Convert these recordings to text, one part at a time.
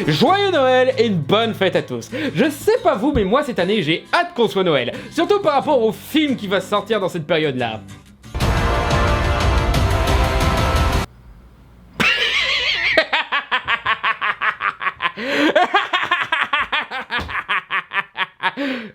Joyeux Noël et une bonne fête à tous. Je sais pas vous, mais moi cette année j'ai hâte qu'on soit Noël. Surtout par rapport au film qui va sortir dans cette période-là.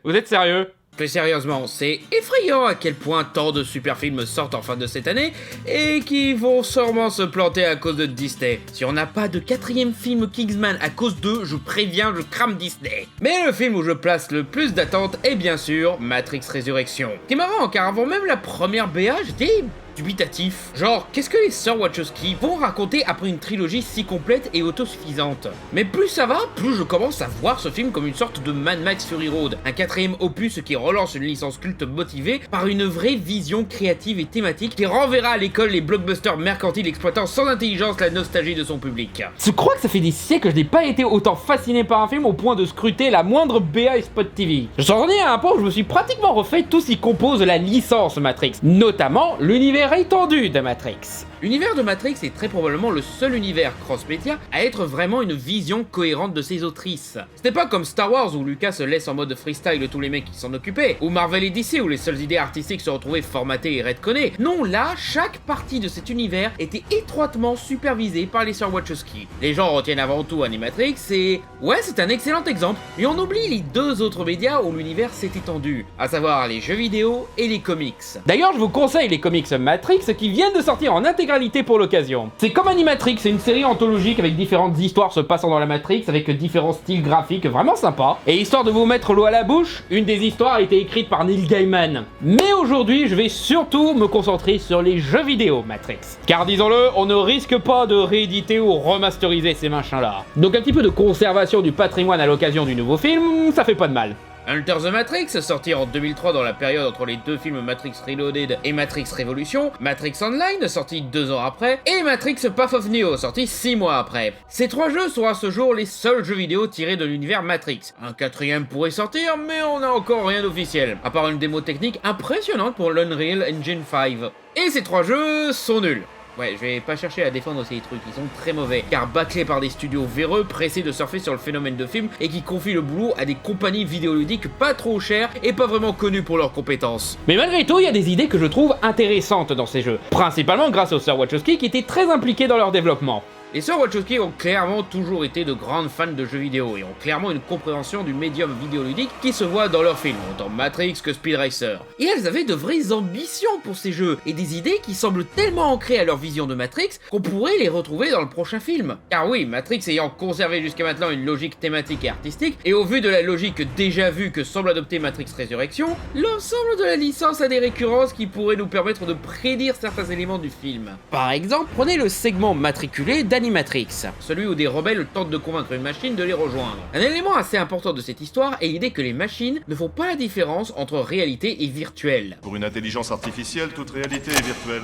Vous êtes sérieux ? Plus sérieusement, c'est effrayant à quel point tant de super films sortent en fin de cette année et qui vont sûrement se planter à cause de Disney. Si on n'a pas de 4ème film Kingsman à cause d'eux, je préviens, je crame Disney. Mais le film où je place le plus d'attente est bien sûr Matrix Résurrection. C'est marrant car avant même la première BA, j'étais dubitatif. Genre, qu'est-ce que les sœurs Wachowski vont raconter après une trilogie si complète et autosuffisante? Mais plus ça va, plus je commence à voir ce film comme une sorte de Mad Max Fury Road, un 4ème opus qui relance une licence culte motivée par une vraie vision créative et thématique qui renverra à l'école les blockbusters mercantiles exploitant sans intelligence la nostalgie de son public. Je crois que ça fait des siècles que je n'ai pas été autant fasciné par un film au point de scruter la moindre BA et Spot TV. Je s'en ai à un point où je me suis pratiquement refait tout ce qui compose la licence Matrix, notamment l'univers étendu de Matrix. L'univers de Matrix est très probablement le seul univers cross-média à être vraiment une vision cohérente de ses autrices. C'était pas comme Star Wars où Lucas se laisse en mode freestyle tous les mecs qui s'en occupaient, ou Marvel et DC où les seules idées artistiques se retrouvaient formatées et redconnées. Non, là, chaque partie de cet univers était étroitement supervisée par les sœurs Wachowski. Les gens retiennent avant tout Animatrix et... ouais, c'est un excellent exemple, mais on oublie les deux autres médias où l'univers s'est étendu, à savoir les jeux vidéo et les comics. D'ailleurs, je vous conseille les comics Matrix qui viennent de sortir en intégralité pour l'occasion. C'est comme Animatrix, c'est une série anthologique avec différentes histoires se passant dans la Matrix avec différents styles graphiques vraiment sympas. Et histoire de vous mettre l'eau à la bouche, une des histoires a été écrite par Neil Gaiman. Mais aujourd'hui, je vais surtout me concentrer sur les jeux vidéo Matrix. Car disons-le, on ne risque pas de rééditer ou remasteriser ces machins-là. Donc un petit peu de conservation du patrimoine à l'occasion du nouveau film, ça fait pas de mal. Enter the Matrix, sorti en 2003 dans la période entre les deux films Matrix Reloaded et Matrix Revolution, Matrix Online, sorti 2 ans après, et Matrix Path of Neo, sorti 6 mois après. Ces 3 jeux sont à ce jour les seuls jeux vidéo tirés de l'univers Matrix. Un 4ème pourrait sortir, mais on n'a encore rien d'officiel, à part une démo technique impressionnante pour l'Unreal Engine 5. Et ces 3 jeux sont nuls. Ouais, je vais pas chercher à défendre ces trucs, ils sont très mauvais, car bâclés par des studios véreux pressés de surfer sur le phénomène de film et qui confient le boulot à des compagnies vidéoludiques pas trop chères et pas vraiment connues pour leurs compétences. Mais malgré tout, il y a des idées que je trouve intéressantes dans ces jeux, principalement grâce aux sœurs Wachowski qui étaient très impliquées dans leur développement. Les sœurs Wachowski ont clairement toujours été de grandes fans de jeux vidéo et ont clairement une compréhension du médium vidéoludique qui se voit dans leurs films, autant Matrix que Speed Racer. Et elles avaient de vraies ambitions pour ces jeux et des idées qui semblent tellement ancrées à leur vision de Matrix qu'on pourrait les retrouver dans le prochain film. Car oui, Matrix ayant conservé jusqu'à maintenant une logique thématique et artistique, et au vu de la logique déjà vue que semble adopter Matrix Résurrection, l'ensemble de la licence a des récurrences qui pourraient nous permettre de prédire certains éléments du film. Par exemple, prenez le segment matriculé d'Animatrix, celui où des rebelles tentent de convaincre une machine de les rejoindre. Un élément assez important de cette histoire est l'idée que les machines ne font pas la différence entre réalité et virtuel. Pour une intelligence artificielle, toute réalité est virtuelle.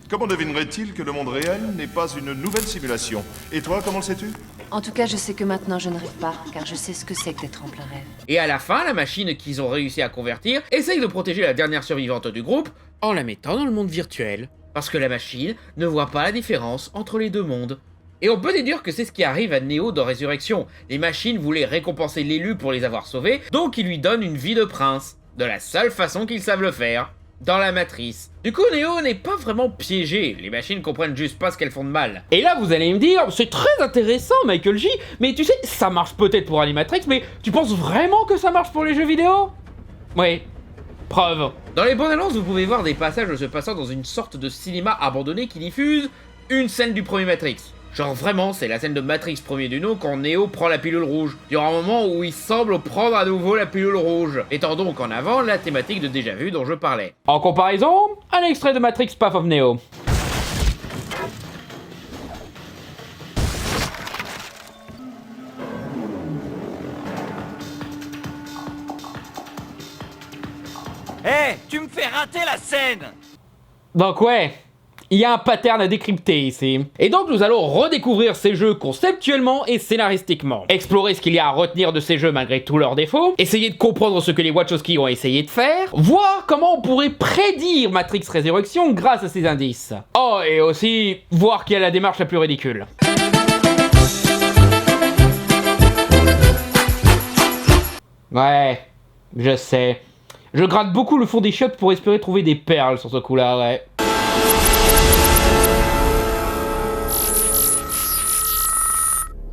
Comment devinerait-il que le monde réel n'est pas une nouvelle simulation? Et toi, comment le sais-tu? En tout cas, je sais que maintenant je ne rêve pas, car je sais ce que c'est que d'être en plein rêve. Et à la fin, la machine qu'ils ont réussi à convertir essaye de protéger la dernière survivante du groupe en la mettant dans le monde virtuel. Parce que la machine ne voit pas la différence entre les deux mondes. Et on peut déduire que c'est ce qui arrive à Neo dans Résurrection. Les machines voulaient récompenser l'élu pour les avoir sauvés, donc ils lui donnent une vie de prince. De la seule façon qu'ils savent le faire. Dans la matrice. Du coup, Neo n'est pas vraiment piégé, les machines comprennent juste pas ce qu'elles font de mal. Et là, vous allez me dire, c'est très intéressant, Michael J, mais tu sais, ça marche peut-être pour Animatrix, mais tu penses vraiment que ça marche pour les jeux vidéo? Ouais. Preuve. Dans les bandes annonces, vous pouvez voir des passages se passant dans une sorte de cinéma abandonné qui diffuse une scène du premier Matrix. Genre vraiment, c'est la scène de Matrix premier du nom quand Neo prend la pilule rouge. Il y aura un moment où il semble prendre à nouveau la pilule rouge, étant donc en avant la thématique de déjà vu dont je parlais. En comparaison, un extrait de Matrix Path of Neo. Hé, tu me fais rater la scène! Donc ouais, il y a un pattern à décrypter ici. Et donc nous allons redécouvrir ces jeux conceptuellement et scénaristiquement. Explorer ce qu'il y a à retenir de ces jeux malgré tous leurs défauts, essayer de comprendre ce que les Wachowski ont essayé de faire, voir comment on pourrait prédire Matrix Résurrection grâce à ces indices. Oh, et aussi voir qui a la démarche la plus ridicule. Ouais, je sais. Je gratte beaucoup le fond des chiottes pour espérer trouver des perles sur ce coup-là, ouais.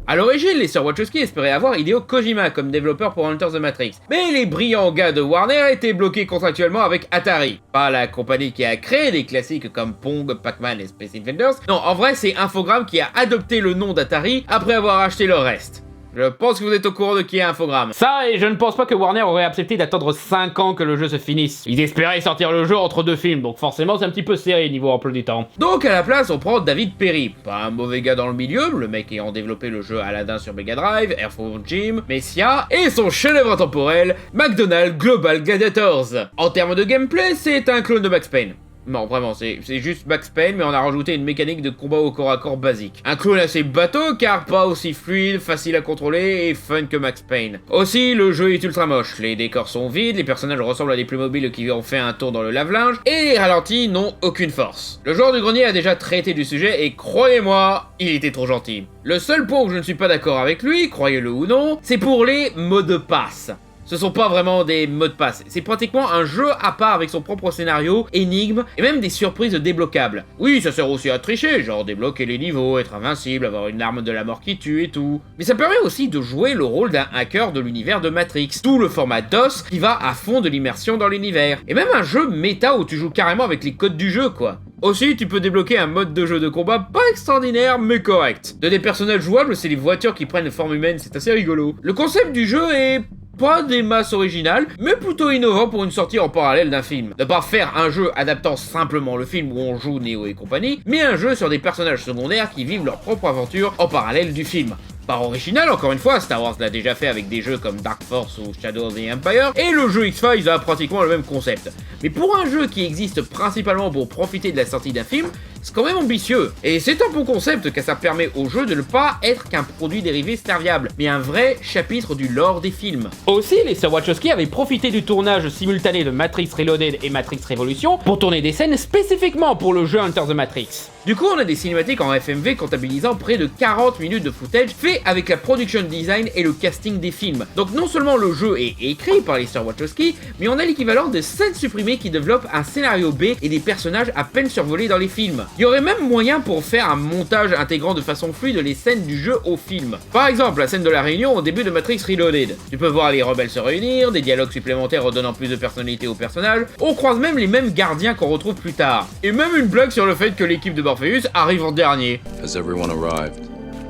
A l'origine, les sœurs Wachowski espéraient avoir Hideo Kojima comme développeur pour Enter the Matrix. Mais les brillants gars de Warner étaient bloqués contractuellement avec Atari. Pas la compagnie qui a créé des classiques comme Pong, Pac-Man et Space Invaders. Non, en vrai, c'est Infogrames qui a adopté le nom d'Atari après avoir acheté le reste. Je pense que vous êtes au courant de qui est Infogrames. Ça, et je ne pense pas que Warner aurait accepté d'attendre 5 ans que le jeu se finisse. Ils espéraient sortir le jeu entre 2 films, donc forcément c'est un petit peu serré niveau emploi du temps. Donc à la place, on prend David Perry. Pas un mauvais gars dans le milieu, le mec ayant développé le jeu Aladdin sur Mega Drive, Earthworm Jim, Messia, et son chef-d'œuvre intemporel, McDonald's Global Gladiators. En termes de gameplay, c'est un clone de Max Payne. Non, vraiment, c'est juste Max Payne, mais on a rajouté une mécanique de combat au corps à corps basique. Un clone assez bateau, car pas aussi fluide, facile à contrôler et fun que Max Payne. Aussi, le jeu est ultra moche. Les décors sont vides, les personnages ressemblent à des Playmobil qui ont fait un tour dans le lave-linge, et les ralentis n'ont aucune force. Le joueur du grenier a déjà traité du sujet, et croyez-moi, il était trop gentil. Le seul point où je ne suis pas d'accord avec lui, croyez-le ou non, c'est pour les mots de passe. Ce sont pas vraiment des mots de passe, c'est pratiquement un jeu à part avec son propre scénario, énigmes et même des surprises débloquables. Oui, ça sert aussi à tricher, genre débloquer les niveaux, être invincible, avoir une arme de la mort qui tue et tout. Mais ça permet aussi de jouer le rôle d'un hacker de l'univers de Matrix, tout le format DOS qui va à fond de l'immersion dans l'univers. Et même un jeu méta où tu joues carrément avec les codes du jeu quoi. Aussi, tu peux débloquer un mode de jeu de combat pas extraordinaire, mais correct. De des personnages jouables, c'est les voitures qui prennent forme humaine, c'est assez rigolo. Le concept du jeu est pas des masses originales, mais plutôt innovant pour une sortie en parallèle d'un film. Ne pas faire un jeu adaptant simplement le film où on joue Neo et compagnie, mais un jeu sur des personnages secondaires qui vivent leur propre aventure en parallèle du film. Pas original, encore une fois, Star Wars l'a déjà fait avec des jeux comme Dark Force ou Shadow of the Empire, et le jeu X-Files a pratiquement le même concept. Mais pour un jeu qui existe principalement pour profiter de la sortie d'un film, c'est quand même ambitieux. Et c'est un bon concept car ça permet au jeu de ne pas être qu'un produit dérivé serviable, mais un vrai chapitre du lore des films. Aussi, les sœurs Wachowski avaient profité du tournage simultané de Matrix Reloaded et Matrix Revolution pour tourner des scènes spécifiquement pour le jeu Enter the Matrix. Du coup, on a des cinématiques en FMV comptabilisant près de 40 minutes de footage fait avec la production design et le casting des films. Donc non seulement le jeu est écrit par les sœurs Wachowski, mais on a l'équivalent de scènes supprimées qui développent un scénario B et des personnages à peine survolés dans les films. Il y aurait même moyen pour faire un montage intégrant de façon fluide les scènes du jeu au film. Par exemple, la scène de la réunion au début de Matrix Reloaded. Tu peux voir les rebelles se réunir, des dialogues supplémentaires redonnant plus de personnalité aux personnages, on croise même les mêmes gardiens qu'on retrouve plus tard. Et même une blague sur le fait que l'équipe de Morpheus arrive en dernier. Has everyone arrived?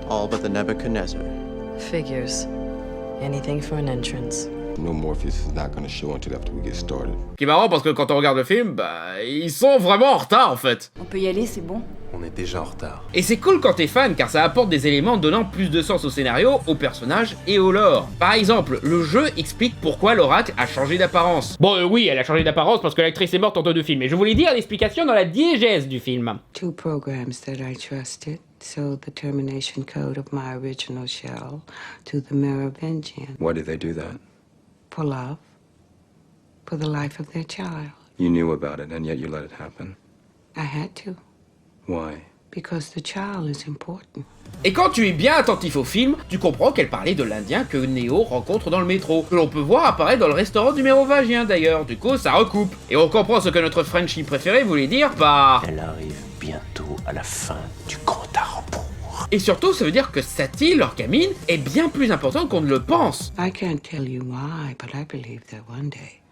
All but the Nebuchadnezzar. Figures. Anything for an entrance. No, Morpheus is not gonna show until after we get started. Ce qui est marrant parce que quand on regarde le film, ils sont vraiment en retard en fait. On peut y aller, c'est bon. On est déjà en retard. Et c'est cool quand t'es fan car ça apporte des éléments donnant plus de sens au scénario, aux personnages et au lore. Par exemple, le jeu explique pourquoi l'oracle a changé d'apparence. Bon, oui, elle a changé d'apparence parce que l'actrice est morte entre 2 films, mais je voulais dire l'explication dans la diégèse du film. 2 programs that I trusted, so the termination code of my original shell to the Merovingian. Why did they do that? For love. For the life of their child. You knew about it, and yet you let it happen. I had to. Why? Because the child is important. Et quand tu es bien attentif au film, tu comprends qu'elle parlait de l'Indien que Neo rencontre dans le métro, que l'on peut voir apparaître dans le restaurant du Mérovingien d'ailleurs, du coup ça recoupe. Et on comprend ce que notre Frenchie préféré voulait dire par... Elle arrive bientôt à la fin du compte à rebours. Et surtout, ça veut dire que Satie, leur gamine, est bien plus importante qu'on ne le pense. I can't tell you why, but I believe that one day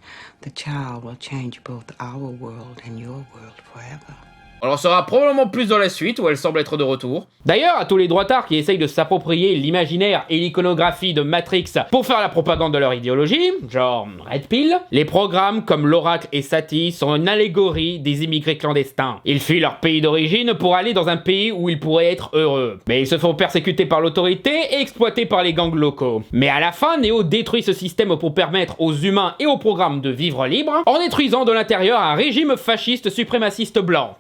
the child will change both our world and your world forever. On en saura probablement plus dans la suite où elle semble être de retour. D'ailleurs, à tous les droitards qui essayent de s'approprier l'imaginaire et l'iconographie de Matrix pour faire la propagande de leur idéologie, genre Red Pill, les programmes comme l'Oracle et Sati sont une allégorie des immigrés clandestins. Ils fuient leur pays d'origine pour aller dans un pays où ils pourraient être heureux. Mais ils se font persécuter par l'autorité et exploiter par les gangs locaux. Mais à la fin, Neo détruit ce système pour permettre aux humains et aux programmes de vivre libres, en détruisant de l'intérieur un régime fasciste suprémaciste blanc.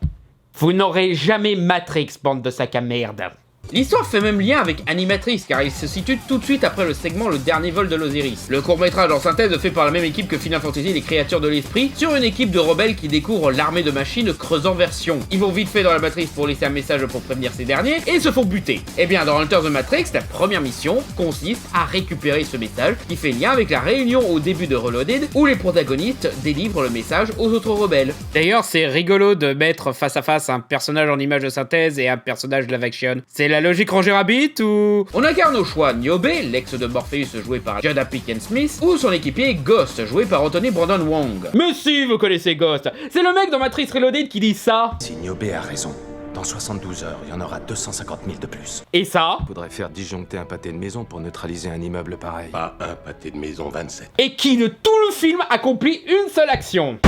Vous n'aurez jamais Matrix, bande de sacs à merde. L'histoire fait même lien avec Animatrix car il se situe tout de suite après le segment Le Dernier Vol de l'Osiris. Le court-métrage en synthèse fait par la même équipe que Final Fantasy Les Créatures de l'Esprit sur une équipe de rebelles qui découvrent l'armée de machines creusant version. Ils vont vite fait dans la matrice pour laisser un message pour prévenir ces derniers et se font buter. Et bien dans Hunter the Matrix, la première mission consiste à récupérer ce message qui fait lien avec la réunion au début de Reloaded où les protagonistes délivrent le message aux autres rebelles. D'ailleurs, c'est rigolo de mettre face à face un personnage en image de synthèse et un personnage live action. C'est la logique Roger Rabbit ou... On incarne au choix Niobe, l'ex de Morpheus joué par Jada Pinkett Smith, ou son équipier Ghost joué par Anthony Brandon Wong. Mais si, vous connaissez Ghost. C'est le mec dans Matrix Reloaded qui dit ça. Si Niobe a raison, dans 72 heures, il y en aura 250 000 de plus. Et ça? Faudrait faire disjoncter un pâté de maison pour neutraliser un immeuble pareil. Pas un pâté de maison 27. Et qui de tout le film accomplit une seule action.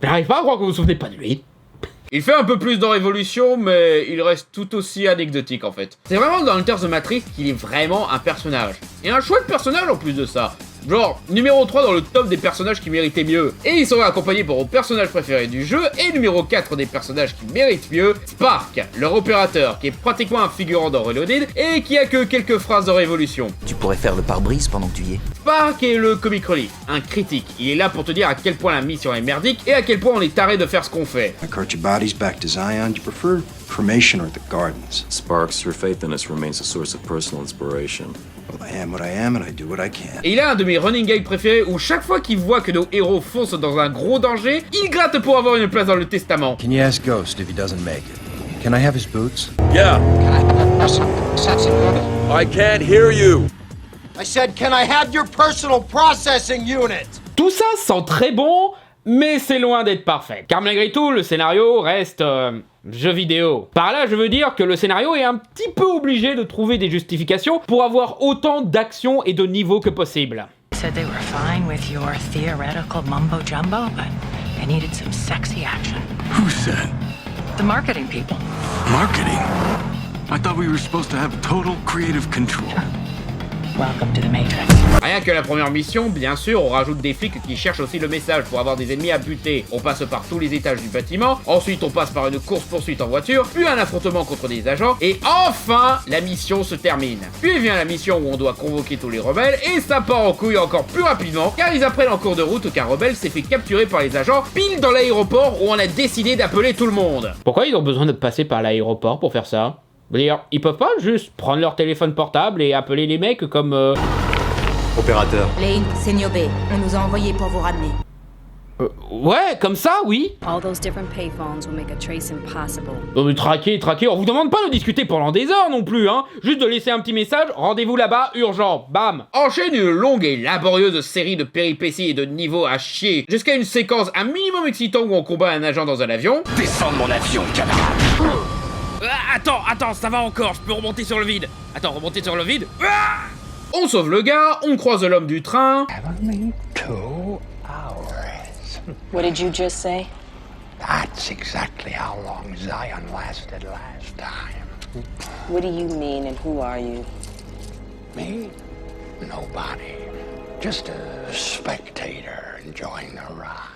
J'arrive pas à croire que vous vous souvenez pas de lui. Il fait un peu plus dans Révolution, mais il reste tout aussi anecdotique en fait. C'est vraiment dans Hunter the Matrix qu'il est vraiment un personnage. Et un chouette personnage en plus de ça. Genre, numéro 3 dans le top des personnages qui méritaient mieux. Et il sera accompagné pour mon personnage préféré du jeu, et numéro 4 des personnages qui méritent mieux, Spark, leur opérateur, qui est pratiquement un figurant dans Reloaded, et qui a que quelques phrases de Révolution. Tu pourrais faire le pare-brise pendant que tu y es. Spark est le comic relief, un critique. Il est là pour te dire à quel point la mission est merdique, et à quel point on est taré de faire ce qu'on fait. I cart your bodies back to Zion. Do you prefer cremation or the gardens? Sparks, your faith in us remains a source of personal inspiration. Well, I am what I am and I do what I can. Et il a un de mes running gags préférés où chaque fois qu'il voit que nos héros foncent dans un gros danger, il gratte pour avoir une place dans le testament. Can you ask Ghost if he doesn't make it? Can I have his boots? Yeah. I can't hear you. I said, can I have your personal processing unit? Tout ça sent très bon, mais c'est loin d'être parfait. Car malgré tout, le scénario reste... jeu vidéo. Par là, je veux dire que le scénario est un petit peu obligé de trouver des justifications pour avoir autant d'action et de niveaux que possible. Said they were fine with your theoretical mumbo jumbo, but they needed some sexy action. Who said? The marketing people. Marketing? I thought we were supposed to have total creative control. Welcome to the Matrix. Rien que la première mission, bien sûr, on rajoute des flics qui cherchent aussi le message pour avoir des ennemis à buter. On passe par tous les étages du bâtiment, ensuite on passe par une course-poursuite en voiture, puis un affrontement contre des agents, et enfin, la mission se termine. Puis vient la mission où on doit convoquer tous les rebelles, et ça part en couille encore plus rapidement, car ils apprennent en cours de route qu'un rebelle s'est fait capturer par les agents, pile dans l'aéroport où on a décidé d'appeler tout le monde. Pourquoi ils ont besoin de passer par l'aéroport pour faire ça? Je veux dire, ils peuvent pas juste prendre leur téléphone portable et appeler les mecs comme... Opérateur. Lane, c'est Niobe. On nous a envoyés pour vous ramener. Ouais, comme ça, oui. All those different payphones will make a trace impossible. Non mais traquer, on vous demande pas de discuter pendant des heures non plus, hein. Juste de laisser un petit message, rendez-vous là-bas, urgent, bam. Enchaîne une longue et laborieuse série de péripéties et de niveaux à chier, jusqu'à une séquence un minimum excitant où on combat un agent dans un avion. Descends de mon avion, camarade. Attends, ça va encore, je peux remonter sur le vide. Attends, remonter sur le vide. On sauve le gars, on croise l'homme du train. Only 2 hours. What did you just say? That's exactly how long Zion lasted last time. What do you mean and who are you? Me? Nobody. Just a spectator enjoying the ride.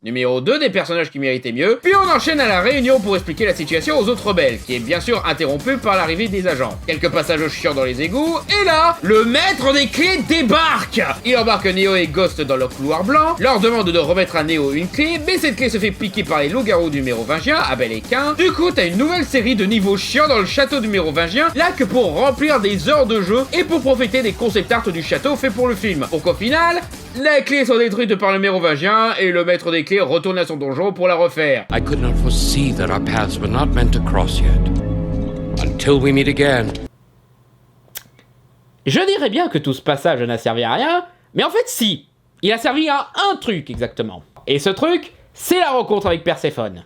Numéro 2 des personnages qui méritaient mieux, puis on enchaîne à la réunion pour expliquer la situation aux autres rebelles, qui est bien sûr interrompue par l'arrivée des agents. Quelques passages chiants dans les égouts, et là, le maître des clés débarque. Il embarque Neo et Ghost dans leur couloir blanc, leur demande de remettre à Neo une clé, mais cette clé se fait piquer par les loups-garous du mérovingien, Abel et Cain. Du coup, t'as une nouvelle série de niveaux chiants dans le château du mérovingien, là que pour remplir des heures de jeu et pour profiter des concept art du château fait pour le film. Pour qu'au final, les clés sont détruites par le mérovingien et le maître des clés retourne à son donjon pour la refaire. I could not foresee that our paths were not meant to cross yet. Until we meet again. Je dirais bien que tout ce passage n'a servi à rien, mais en fait si. Il a servi à un truc exactement. Et ce truc, c'est la rencontre avec Perséphone.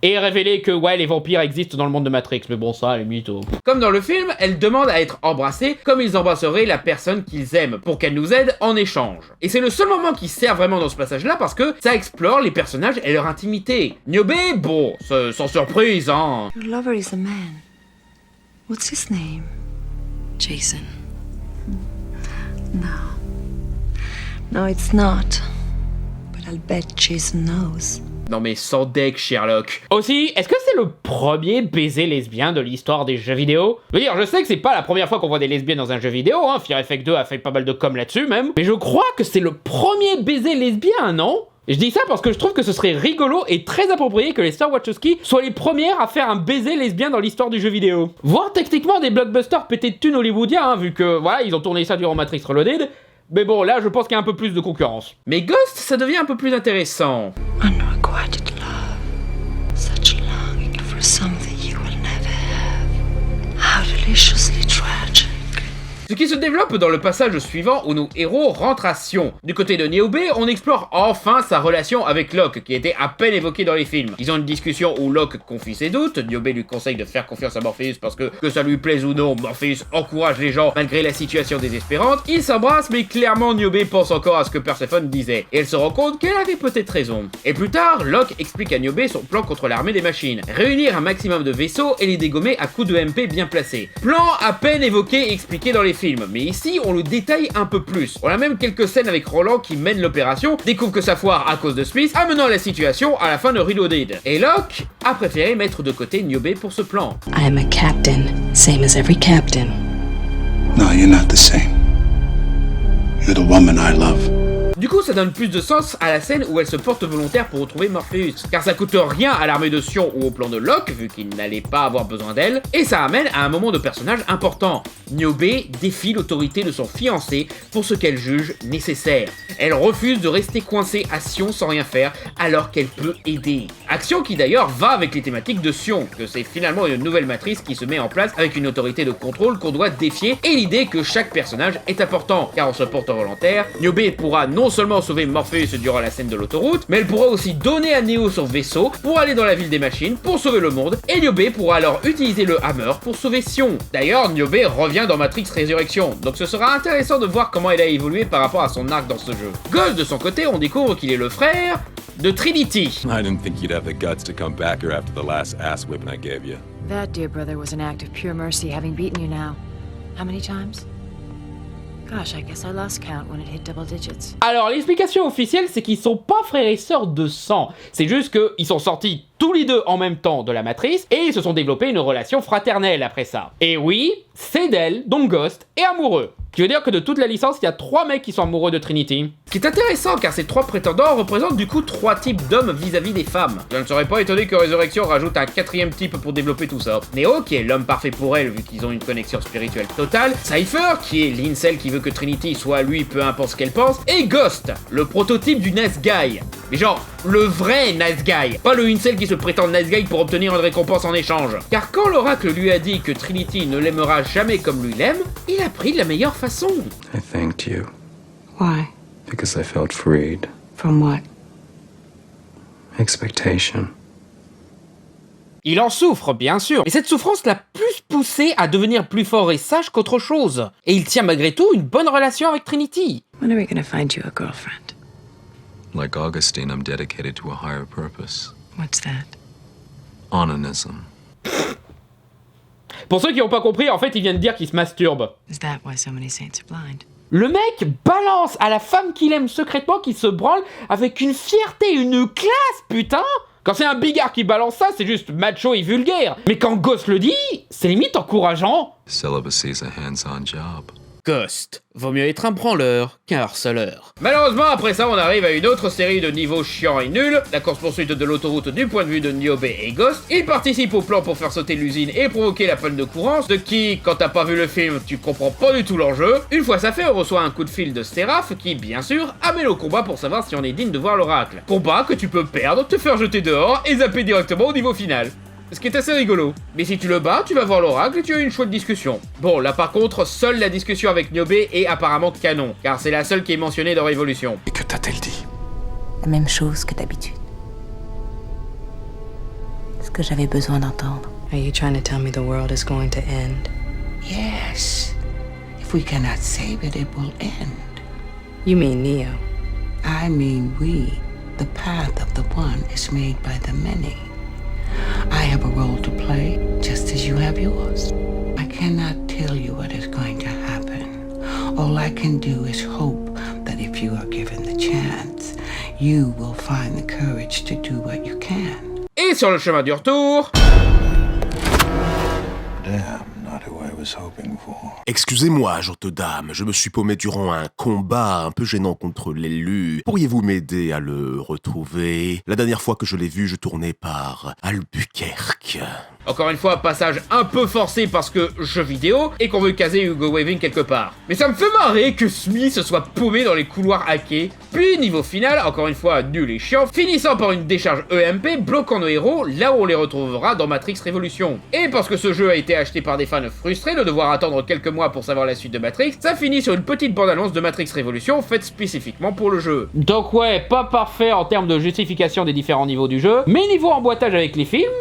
Et révéler que ouais, les vampires existent dans le monde de Matrix, mais bon ça, à la limite... Comme dans le film, elle demande à être embrassée comme ils embrasseraient la personne qu'ils aiment, pour qu'elle nous aide en échange. Et c'est le seul moment qui sert vraiment dans ce passage-là, parce que ça explore les personnages et leur intimité. Niobe, bon, sans surprise, hein. Your lover is a man. What's his name? Jason. No. No, it's not. But I'll bet Jason knows. Non mais sans deck, Sherlock. Aussi, est-ce que c'est le premier baiser lesbien de l'histoire des jeux vidéo? Je veux dire, je sais que c'est pas la première fois qu'on voit des lesbiennes dans un jeu vidéo, hein, Fear Effect 2 a fait pas mal de com là-dessus même, mais je crois que c'est le premier baiser lesbien, non? Je dis ça parce que je trouve que ce serait rigolo et très approprié que les sœurs Wachowski soient les premières à faire un baiser lesbien dans l'histoire du jeu vidéo. Voire techniquement des blockbusters pétés de thunes hollywoodiens, hein, vu que, voilà, ils ont tourné ça durant Matrix Reloaded. Mais bon, là, je pense qu'il y a un peu plus de concurrence. Mais Ghost, ça devient un peu plus intéressant. Unrequited love. Such longing for something you will never have. How deliciously tragic. Ce qui se développe dans le passage suivant où nos héros rentrent à Sion. Du côté de Niobe, on explore enfin sa relation avec Locke, qui était à peine évoquée dans les films. Ils ont une discussion où Locke confie ses doutes, Niobe lui conseille de faire confiance à Morpheus parce que ça lui plaise ou non, Morpheus encourage les gens malgré la situation désespérante. Ils s'embrassent, mais clairement Niobe pense encore à ce que Perséphone disait, et elle se rend compte qu'elle avait peut-être raison. Et plus tard, Locke explique à Niobe son plan contre l'armée des machines. Réunir un maximum de vaisseaux et les dégommer à coups de MP bien placés. Plan à peine évoqué et expliqué dans les films, mais ici on le détaille un peu plus. On a même quelques scènes avec Roland qui mène l'opération, découvre que ça foire à cause de Smith, amenant la situation à la fin de Reloaded. Et Locke a préféré mettre de côté Niobe pour ce plan. I am a captain, same as every captain. No, you're not the same. You're the woman I love. Du coup, ça donne plus de sens à la scène où elle se porte volontaire pour retrouver Morpheus, car ça coûte rien à l'armée de Sion ou au plan de Locke, vu qu'il n'allait pas avoir besoin d'elle, et ça amène à un moment de personnage important. Niobe défie l'autorité de son fiancé pour ce qu'elle juge nécessaire. Elle refuse de rester coincée à Sion sans rien faire, alors qu'elle peut aider. Action qui d'ailleurs va avec les thématiques de Sion, que c'est finalement une nouvelle matrice qui se met en place avec une autorité de contrôle qu'on doit défier, et l'idée que chaque personnage est important, car en se portant volontaire, Niobe pourra non seulement sauver Morpheus durant la scène de l'autoroute, mais elle pourra aussi donner à Neo son vaisseau pour aller dans la ville des machines pour sauver le monde, et Niobe pourra alors utiliser le Hammer pour sauver Sion. D'ailleurs, Niobe revient dans Matrix Résurrection, donc ce sera intéressant de voir comment elle a évolué par rapport à son arc dans ce jeu. Ghost, de son côté, on découvre qu'il est le frère de Trinity. I didn't think you'd have the guts to come back here after the last ass whipping I gave you. That, dear brother, was an act of pure mercy, having beaten you now. How many times? Gosh, I guess I lost count when it hit double digits. Alors, l'explication officielle, c'est qu'ils sont pas frères et sœurs de sang. C'est juste qu'ils sont sortis tous les deux en même temps de la matrice et ils se sont développés une relation fraternelle après ça. Et oui, c'est d'elle dont Ghost est amoureux. Ce qui veut dire que de toute la licence, il y a 3 mecs qui sont amoureux de Trinity. Ce qui est intéressant car ces 3 prétendants représentent du coup 3 types d'hommes vis-à-vis des femmes. Je ne serais pas étonné que Résurrection rajoute un 4ème type pour développer tout ça. Neo, qui est l'homme parfait pour elle vu qu'ils ont une connexion spirituelle totale. Cypher, qui est l'incel qui veut que Trinity soit lui peu importe ce qu'elle pense. Et Ghost, le prototype du nice guy. Mais genre, le vrai nice guy. Pas le incel qui se prétend nice guy pour obtenir une récompense en échange. Car quand l'oracle lui a dit que Trinity ne l'aimera jamais comme lui l'aime, il a pris de la meilleure façon. I thanked you. Why? Because I felt freed. From what? Expectation. Il en souffre, bien sûr, et cette souffrance l'a plus poussé à devenir plus fort et sage qu'autre chose. Et il tient malgré tout une bonne relation avec Trinity. When are we gonna find you a girlfriend? Like Augustine, I'm dedicated to a higher purpose. What's that? Onanism. Pour ceux qui n'ont pas compris, en fait, il vient de dire qu'il se masturbe. Is that why so many saints are blind? Le mec balance à la femme qu'il aime secrètement qu'il se branle avec une fierté, une classe, putain! Quand c'est un bigard qui balance ça, c'est juste macho et vulgaire. Mais quand Ghost le dit, c'est limite encourageant. Celibacy is a hands-on job. Ghost. Vaut mieux être un branleur qu'un harceleur. Malheureusement, après ça, on arrive à une autre série de niveaux chiants et nuls. La course-poursuite de l'autoroute du point de vue de Niobe et Ghost. Ils participent au plan pour faire sauter l'usine et provoquer la panne de courant, de qui, quand t'as pas vu le film, tu comprends pas du tout l'enjeu. Une fois ça fait, on reçoit un coup de fil de Séraph qui, bien sûr, amène au combat pour savoir si on est digne de voir l'oracle. Combat que tu peux perdre, te faire jeter dehors et zapper directement au niveau final. Ce qui est assez rigolo. Mais si tu le bats, tu vas voir l'oracle et tu as une chouette discussion. Bon, là par contre, seule la discussion avec Niobe est apparemment canon, car c'est la seule qui est mentionnée dans Révolution. Et que t'a-t-elle dit? La même chose que d'habitude. que j'avais besoin d'entendre. Are you trying to tell me the world is going to end? Yes. If we cannot save it, it will end. You mean Neo? I mean we. The path of the one is made by the many. I have a role to play, just as you have yours. I cannot tell you what is going to happen. All I can do is hope that if you are given the chance, you will find the courage to do what you can. Et sur le chemin du retour... Damn, not who I was hoping for. Excusez-moi, gente dame, je me suis paumé durant un combat un peu gênant contre l'élu. Pourriez-vous m'aider à le retrouver? La dernière fois que je l'ai vu, je tournais par Albuquerque. Encore une fois, passage un peu forcé parce que jeu vidéo et qu'on veut caser Hugo Weaving quelque part. Mais ça me fait marrer que Smith se soit paumé dans les couloirs hackés. Puis niveau final, encore une fois nul et chiant, finissant par une décharge EMP bloquant nos héros là où on les retrouvera dans Matrix Révolution. Et parce que ce jeu a été acheté par des fans frustrés de devoir attendre quelques mois pour savoir la suite de Matrix, ça finit sur une petite bande-annonce de Matrix Révolution faite spécifiquement pour le jeu. Donc ouais, pas parfait en termes de justification des différents niveaux du jeu, mais niveau emboîtage avec les films,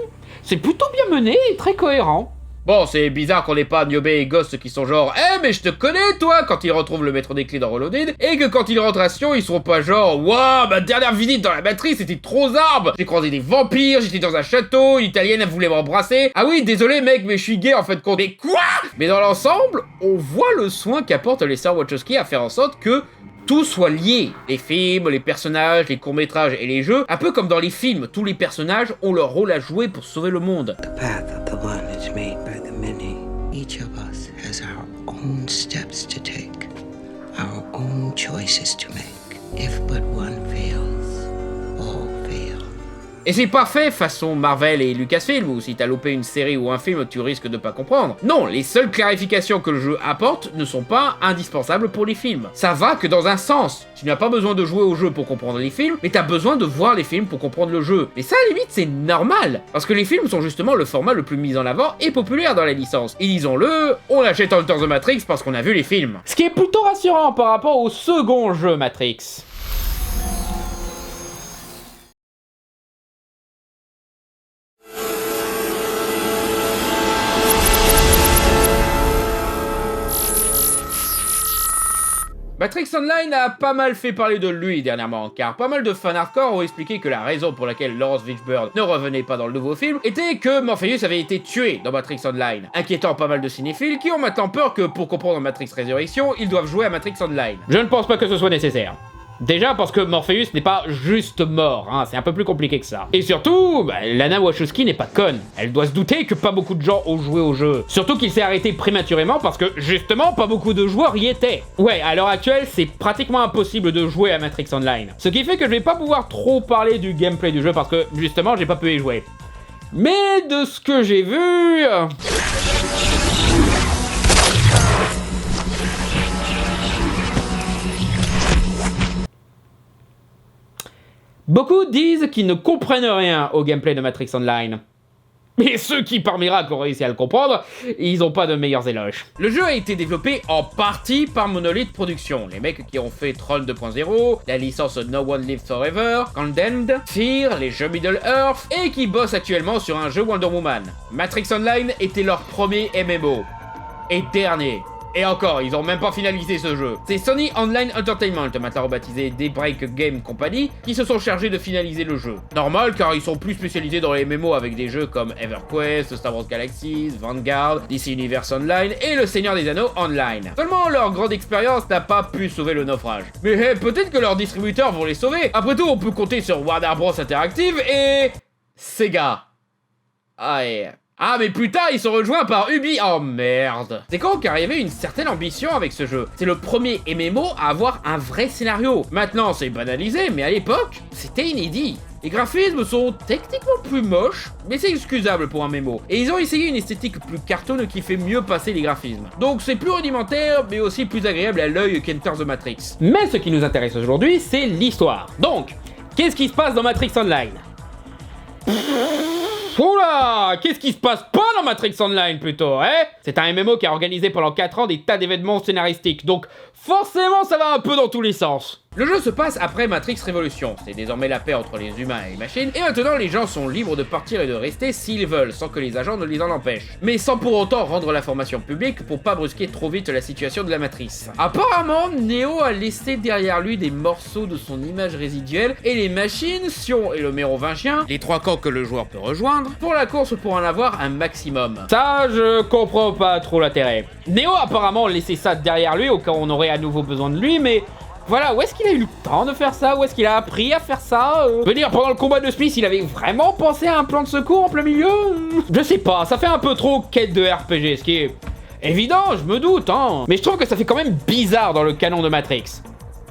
c'est plutôt bien mené et très cohérent. Bon, c'est bizarre qu'on ait pas Niobe et Ghost qui sont genre « Eh, mais je te connais, toi !» quand ils retrouvent le maître des clés dans Reloaded, et que quand ils rentrent à Sion, ils seront pas genre « Waouh, ma dernière visite dans la matrice, c'était trop zarbe! J'ai croisé des vampires, j'étais dans un château, une italienne, elle voulait m'embrasser. Ah oui, désolé mec, mais je suis gay en fait, compte. Mais quoi ?» Mais dans l'ensemble, on voit le soin qu'apportent les sœurs Wachowski à faire en sorte que tout soit lié. Les films, les personnages, les courts-métrages et les jeux, un peu comme dans les films, tous les personnages ont leur rôle à jouer pour sauver le monde. The path of the one is made by the many. Each of us has our own steps to take, our own choices to make. If but one fails, all fail. Et c'est parfait façon Marvel et Lucasfilm, où si t'as loupé une série ou un film, tu risques de pas comprendre. Non, les seules clarifications que le jeu apporte ne sont pas indispensables pour les films. Ça va que dans un sens. Tu n'as pas besoin de jouer au jeu pour comprendre les films, mais t'as besoin de voir les films pour comprendre le jeu. Et ça, à la limite, c'est normal. Parce que les films sont justement le format le plus mis en avant et populaire dans la licence. Et disons-le, on achète Enter the Matrix parce qu'on a vu les films. Ce qui est plutôt rassurant par rapport au second jeu Matrix. Matrix Online a pas mal fait parler de lui dernièrement, car pas mal de fans hardcore ont expliqué que la raison pour laquelle Lawrence Fishburne ne revenait pas dans le nouveau film était que Morpheus avait été tué dans Matrix Online, inquiétant pas mal de cinéphiles qui ont maintenant peur que pour comprendre Matrix Résurrection, ils doivent jouer à Matrix Online. Je ne pense pas que ce soit nécessaire. Déjà parce que Morpheus n'est pas juste mort, hein, c'est un peu plus compliqué que ça. Et surtout, Lana Wachowski n'est pas conne. Elle doit se douter que pas beaucoup de gens ont joué au jeu. Surtout qu'il s'est arrêté prématurément parce que, justement, pas beaucoup de joueurs y étaient. Ouais, à l'heure actuelle, c'est pratiquement impossible de jouer à Matrix Online. Ce qui fait que je vais pas pouvoir trop parler du gameplay du jeu parce que, justement, j'ai pas pu y jouer. Mais de ce que j'ai vu... Beaucoup disent qu'ils ne comprennent rien au gameplay de Matrix Online. Mais ceux qui, par miracle, ont réussi à le comprendre, ils ont pas de meilleurs éloges. Le jeu a été développé en partie par Monolith Productions, les mecs qui ont fait Tron 2.0, la licence No One Lives Forever, Condemned, Fear, les jeux Middle Earth, et qui bossent actuellement sur un jeu Wonder Woman. Matrix Online était leur premier MMO. Et dernier. Et encore, ils ont même pas finalisé ce jeu. C'est Sony Online Entertainment, maintenant rebaptisé Daybreak Game Company, qui se sont chargés de finaliser le jeu. Normal, car ils sont plus spécialisés dans les MMO avec des jeux comme EverQuest, Star Wars Galaxies, Vanguard, DC Universe Online et Le Seigneur des Anneaux Online. Seulement, leur grande expérience n'a pas pu sauver le naufrage. Mais peut-être que leurs distributeurs vont les sauver. Après tout, on peut compter sur Warner Bros Interactive et... Sega. Ah mais putain, ils sont rejoints par Ubi. Oh merde. C'est con car il y avait une certaine ambition avec ce jeu. C'est le premier MMO à avoir un vrai scénario. Maintenant c'est banalisé, mais à l'époque, c'était inédit. Les graphismes sont techniquement plus moches, mais c'est excusable pour un MMO. Et ils ont essayé une esthétique plus cartoon qui fait mieux passer les graphismes. Donc c'est plus rudimentaire, mais aussi plus agréable à l'œil qu'Enter the Matrix. Mais ce qui nous intéresse aujourd'hui, c'est l'histoire. Donc, qu'est-ce qui se passe dans Matrix Online ? Oula, qu'est-ce qui se passe pas dans Matrix Online plutôt, hein? C'est un MMO qui a organisé pendant 4 ans des tas d'événements scénaristiques, donc forcément ça va un peu dans tous les sens. Le jeu se passe après Matrix Révolution, c'est désormais la paix entre les humains et les machines, et maintenant les gens sont libres de partir et de rester s'ils veulent, sans que les agents ne les en empêchent. Mais sans pour autant rendre l'information publique pour pas brusquer trop vite la situation de la matrice. Apparemment, Neo a laissé derrière lui des morceaux de son image résiduelle, et les machines, Sion et le Mérovingien, les 3 camps que le joueur peut rejoindre, font la course pour en avoir un maximum. Ça, je comprends pas trop l'intérêt. Neo a apparemment laissé ça derrière lui au cas où on aurait à nouveau besoin de lui, mais... Voilà, où est-ce qu'il a eu le temps de faire ça? Où est-ce qu'il a appris à faire ça Je veux dire, pendant le combat de Smith, il avait vraiment pensé à un plan de secours en plein milieu? Je sais pas, ça fait un peu trop quête de RPG, ce qui est évident, je me doute, hein. Mais je trouve que ça fait quand même bizarre dans le canon de Matrix.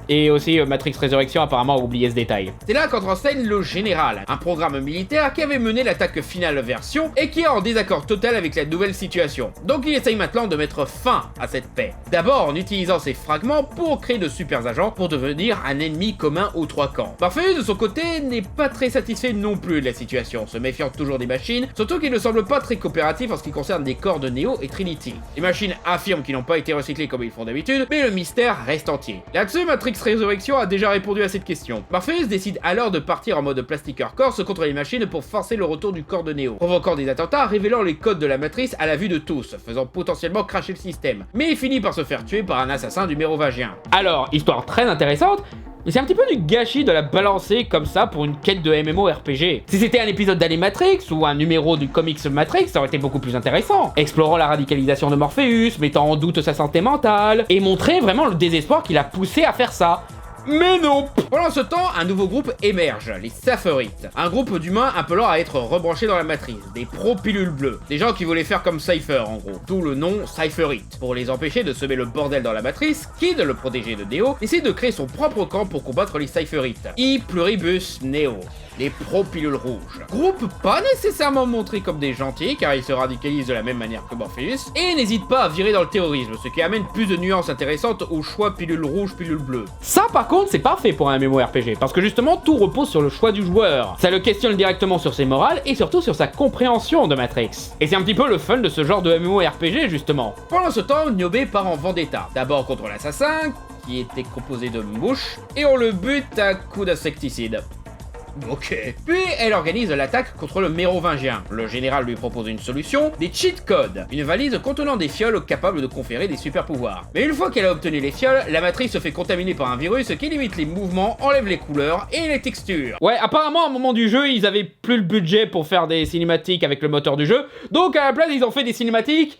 Et aussi, Matrix Résurrection apparemment a oublié ce détail. C'est là qu'entre en scène le Général, un programme militaire qui avait mené l'attaque finale version et qui est en désaccord total avec la nouvelle situation. Donc il essaye maintenant de mettre fin à cette paix. D'abord en utilisant ces fragments pour créer de super agents pour devenir un ennemi commun aux 3 camps. Morpheus de son côté n'est pas très satisfait non plus de la situation, se méfiant toujours des machines, surtout qu'il ne semble pas très coopératif en ce qui concerne des corps de Neo et Trinity. Les machines affirment qu'ils n'ont pas été recyclés comme ils font d'habitude, mais le mystère reste entier. Là-dessus, Matrix Résurrection a déjà répondu à cette question. Morpheus décide alors de partir en mode Plastiqueur Corse contre les machines pour forcer le retour du corps de Neo, provoquant des attentats révélant les codes de la matrice à la vue de tous, faisant potentiellement cracher le système. Mais il finit par se faire tuer par un assassin du Mérovingien. Alors, histoire très intéressante, mais c'est un petit peu du gâchis de la balancer comme ça pour une quête de MMORPG. Si c'était un épisode d'Animatrix ou un numéro du comics Matrix, ça aurait été beaucoup plus intéressant. Explorant la radicalisation de Morpheus, mettant en doute sa santé mentale, et montrer vraiment le désespoir qui l'a poussé à faire ça. Mais non! Pendant ce temps, un nouveau groupe émerge, les Cypherites. Un groupe d'humains appelant à être rebranchés dans la matrice, des pro-pilules bleues. Des gens qui voulaient faire comme Cypher en gros, d'où le nom Cypherite. Pour les empêcher de semer le bordel dans la matrice, Kid, le protégé de Neo, décide de créer son propre camp pour combattre les Cypherites. E Pluribus Neo. Les pro-pilules rouges. Groupe pas nécessairement montré comme des gentils, car ils se radicalisent de la même manière que Morpheus, et n'hésitent pas à virer dans le terrorisme, ce qui amène plus de nuances intéressantes au choix pilule rouge, pilule bleue. Ça par contre c'est parfait pour un MMORPG, parce que justement tout repose sur le choix du joueur. Ça le questionne directement sur ses morales, et surtout sur sa compréhension de Matrix. Et c'est un petit peu le fun de ce genre de MMORPG justement. Pendant ce temps, Niobe part en vendetta, d'abord contre l'assassin, qui était composé de mouches, et on le bute à coups d'insecticide. Ok. Puis elle organise l'attaque contre le Mérovingien. Le général lui propose une solution, des cheat codes, une valise contenant des fioles capables de conférer des super pouvoirs. Mais une fois qu'elle a obtenu les fioles, la matrice se fait contaminer par un virus qui limite les mouvements, enlève les couleurs et les textures. Ouais, apparemment à un moment du jeu, ils avaient plus le budget pour faire des cinématiques avec le moteur du jeu, donc à la place ils ont fait des cinématiques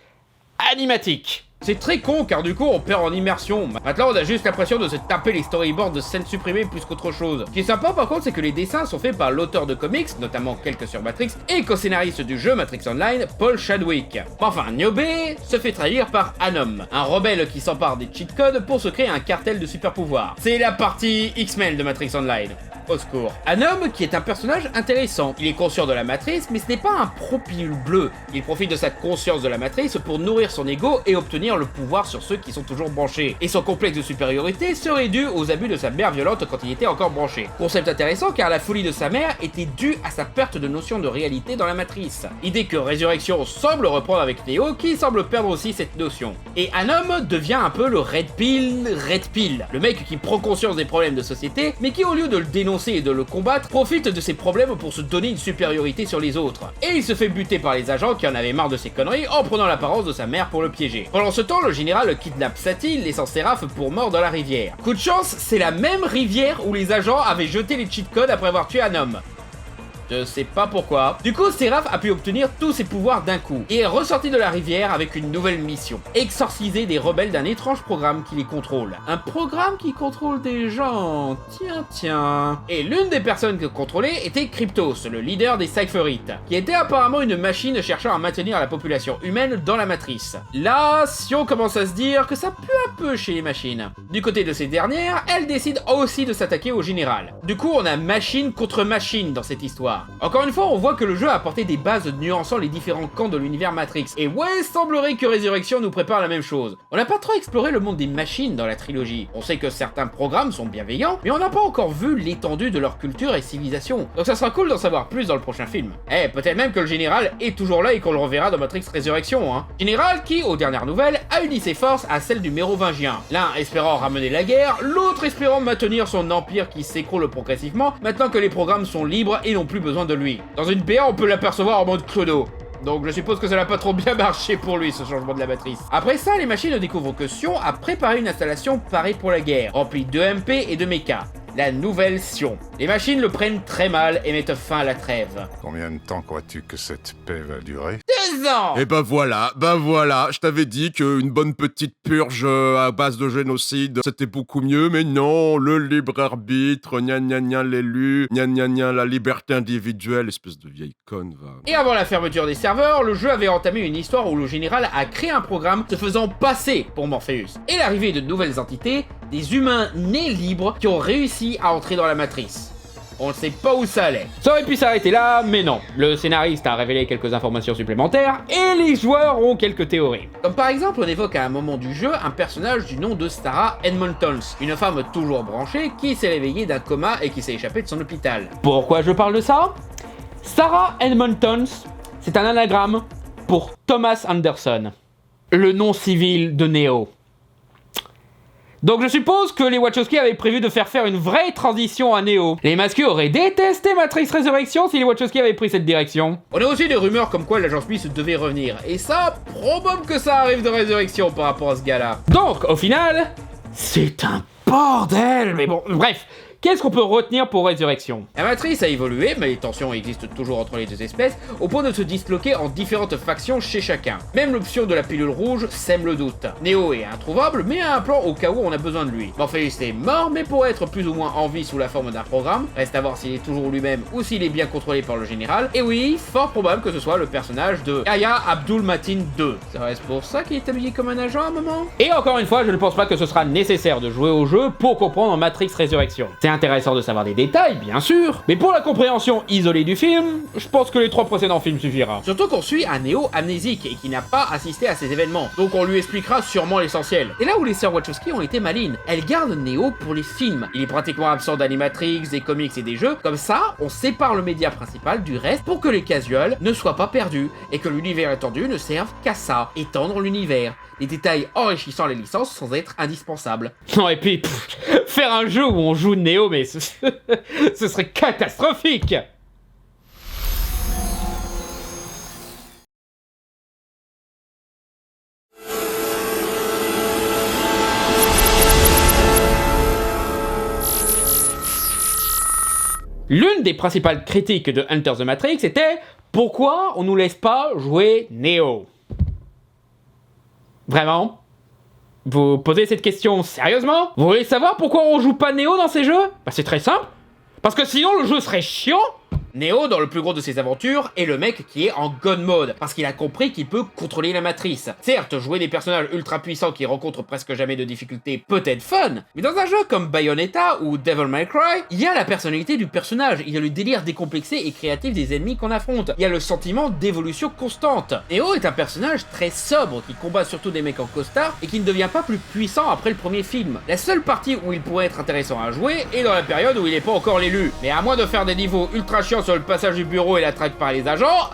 animatiques. C'est très con car du coup on perd en immersion. Maintenant on a juste l'impression de se taper les storyboards de scènes supprimées plus qu'autre chose. Ce qui est sympa par contre c'est que les dessins sont faits par l'auteur de comics, notamment quelques sur Matrix, et co-scénariste du jeu Matrix Online, Paul Chadwick. Enfin, Niobe se fait trahir par Anom, un rebelle qui s'empare des cheat codes pour se créer un cartel de super pouvoirs. C'est la partie X-Men de Matrix Online. Au secours. Anom, qui est un personnage intéressant. Il est conscient de la matrice, mais ce n'est pas un pro-pilule bleu. Il profite de sa conscience de la matrice pour nourrir son ego et obtenir le pouvoir sur ceux qui sont toujours branchés. Et son complexe de supériorité serait dû aux abus de sa mère violente quand il était encore branché. Concept intéressant car la folie de sa mère était due à sa perte de notion de réalité dans la matrice. Idée que Résurrection semble reprendre avec Neo, qui semble perdre aussi cette notion. Et Anom devient un peu le Red Pill, le mec qui prend conscience des problèmes de société, mais qui au lieu de le dénoncer et de le combattre, profite de ses problèmes pour se donner une supériorité sur les autres. Et il se fait buter par les agents qui en avaient marre de ses conneries en prenant l'apparence de sa mère pour le piéger. Pendant ce temps, le général kidnappe Sati, laissant Seraph pour mort dans la rivière. Coup de chance, c'est la même rivière où les agents avaient jeté les cheat codes après avoir tué Anom. Je sais pas pourquoi. Du coup, Seraph a pu obtenir tous ses pouvoirs d'un coup et est ressorti de la rivière avec une nouvelle mission. Exorciser des rebelles d'un étrange programme qui les contrôle. Un programme qui contrôle des gens. Tiens. Et l'une des personnes que contrôlait était Cryptos, le leader des Cypherites, qui était apparemment une machine cherchant à maintenir la population humaine dans la matrice. Là, Sion commence à se dire que ça pue un peu chez les machines. Du côté de ces dernières, elle décide aussi de s'attaquer au général. Du coup, on a machine contre machine dans cette histoire. l'histoire. Encore une fois, on voit que le jeu a apporté des bases nuançant les différents camps de l'univers Matrix, et ouais, semblerait que Résurrection nous prépare la même chose. On n'a pas trop exploré le monde des machines dans la trilogie. On sait que certains programmes sont bienveillants, mais on n'a pas encore vu l'étendue de leur culture et civilisation. Donc ça sera cool d'en savoir plus dans le prochain film. Eh, peut-être même que le général est toujours là et qu'on le reverra dans Matrix Résurrection, hein. Général qui, aux dernières nouvelles, a uni ses forces à celles du Mérovingien. L'un espérant ramener la guerre, l'autre espérant maintenir son empire qui s'écroule progressivement maintenant que les programmes sont libres et n'ont plus besoin de lui. Dans une PA, on peut l'apercevoir en mode clodo. Donc je suppose que ça n'a pas trop bien marché pour lui, ce changement de la matrice. Après ça, les machines découvrent que Sion a préparé une installation parée pour la guerre, remplie de MP et de mecha. La nouvelle Sion. Les machines le prennent très mal et mettent fin à la trêve. Combien de temps crois-tu que cette paix va durer? 2 ans! Et ben voilà, je t'avais dit qu'une bonne petite purge à base de génocide, c'était beaucoup mieux, mais non, le libre arbitre, gna gna gna l'élu, gna gna gna la liberté individuelle, espèce de vieille conne, va. Et avant la fermeture des serveurs, le jeu avait entamé une histoire où le général a créé un programme se faisant passer pour Morpheus. Et l'arrivée de nouvelles entités, des humains nés libres qui ont réussi à entrer dans la matrice. On ne sait pas où ça allait. Ça aurait pu s'arrêter là, mais non. Le scénariste a révélé quelques informations supplémentaires et les joueurs ont quelques théories. Comme par exemple, on évoque à un moment du jeu un personnage du nom de Sarah Edmontons, une femme toujours branchée qui s'est réveillée d'un coma et qui s'est échappée de son hôpital. Pourquoi je parle de ça? Sarah Edmontons, c'est un anagramme pour Thomas Anderson, le nom civil de Neo. Donc je suppose que les Wachowski avaient prévu de faire une vraie transition à Neo. Les masqués auraient détesté Matrix Résurrection si les Wachowski avaient pris cette direction. On a aussi des rumeurs comme quoi l'agent Smith devait revenir, et ça, probable que ça arrive de Résurrection par rapport à ce gars-là. Donc, au final, c'est un bordel. Mais bon, bref. Qu'est-ce qu'on peut retenir pour Résurrection? La matrice a évolué, mais les tensions existent toujours entre les deux espèces, au point de se disloquer en différentes factions chez chacun. Même l'option de la pilule rouge sème le doute. Neo est introuvable, mais a un plan au cas où on a besoin de lui. Morpheus est mort, mais pourrait être plus ou moins en vie sous la forme d'un programme. Reste à voir s'il est toujours lui-même ou s'il est bien contrôlé par le général. Et oui, fort probable que ce soit le personnage de Yahya Abdul-Mateen II. Serait-ce pour ça qu'il est habillé comme un agent à un moment? Et encore une fois, je ne pense pas que ce sera nécessaire de jouer au jeu pour comprendre Matrix Résurrection. C'est intéressant de savoir des détails, bien sûr, mais pour la compréhension isolée du film, je pense que les 3 précédents films suffira. Surtout qu'on suit un Neo amnésique et qui n'a pas assisté à ces événements, donc on lui expliquera sûrement l'essentiel. Et là où les sœurs Wachowski ont été malines, elles gardent Neo pour les films. Il est pratiquement absent d'animatrix, des comics et des jeux, comme ça, on sépare le média principal du reste pour que les casuals ne soient pas perdus et que l'univers étendu ne serve qu'à ça, étendre l'univers. Des détails enrichissant les licences sans être indispensables. Non, et puis, faire un jeu où on joue Neo, mais ce serait catastrophique. L'une des principales critiques de Enter the Matrix était « Pourquoi on nous laisse pas jouer Neo ?» Vraiment? Vous posez cette question sérieusement? Vous voulez savoir pourquoi on joue pas Neo dans ces jeux? Bah c'est très simple. Parce que sinon le jeu serait chiant. Neo, dans le plus gros de ses aventures, est le mec qui est en God Mode, parce qu'il a compris qu'il peut contrôler la matrice. Certes, jouer des personnages ultra puissants qui rencontrent presque jamais de difficultés peut être fun, mais dans un jeu comme Bayonetta ou Devil May Cry, il y a la personnalité du personnage, il y a le délire décomplexé et créatif des ennemis qu'on affronte, il y a le sentiment d'évolution constante. Neo est un personnage très sobre, qui combat surtout des mecs en costard, et qui ne devient pas plus puissant après le premier film. La seule partie où il pourrait être intéressant à jouer est dans la période où il n'est pas encore l'élu. Mais à moins de faire des niveaux ultra chiants sur le passage du bureau et la traque par les agents,